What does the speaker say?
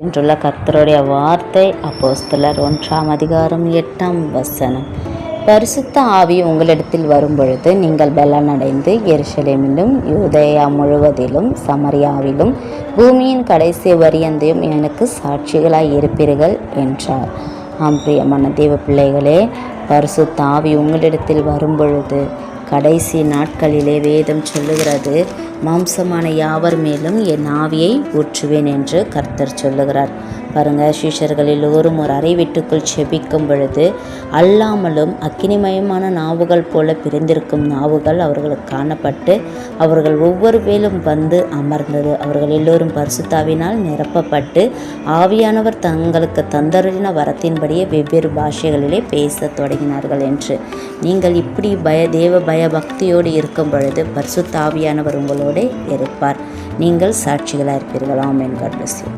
என்றுள்ள கர்த்தருடைய வார்த்தை அப்போஸ்தலர் 1 பரிசுத்த ஆவி உங்களிடத்தில் வரும்பொழுது நீங்கள் பலனடைந்து எருசலேமிலும் யூதேயா முழுவதிலும் சமரியாவிலும் பூமியின் கடைசி வரியந்தையும் எனக்கு சாட்சிகளாய் இருப்பீர்கள் என்றார். பிரியமான தேவ பிள்ளைகளே, பரிசுத்த ஆவி உங்களிடத்தில் வரும்பொழுது கடைசி நாட்களிலே வேதம் சொல்லுகிறது, மாம்சமான யாவர் மேலும் என் ஆவியை ஊற்றுவேன் என்று கர்த்தர் சொல்லுகிறார். பாருங்கள், சீஷர்கள் எல்லோரும் ஒரு அறை வீட்டுக்குள் செபிக்கும் பொழுது அல்லாமலும் அக்கினிமயமான நாவுகள் போல பிரிந்திருக்கும் நாவுகள் அவர்களுக்கு காணப்பட்டு அவர்கள் ஒவ்வொரு வேலும் வந்து அமர்ந்தது. அவர்கள் எல்லோரும் பரிசுத்தாவினால் நிரப்பப்பட்டு ஆவியானவர் தங்களுக்கு தந்தருளின வரத்தின்படியே வெவ்வேறு பாஷைகளிலே பேச தொடங்கினார்கள் என்று. நீங்கள் இப்படி தேவ பயபக்தியோடு இருக்கும் பொழுது பரிசுத்த ஆவியானவர் உங்களோடு இருப்பார். நீங்கள் சாட்சிகளாக இருப்பீர்கள். ஆமென். God bless you.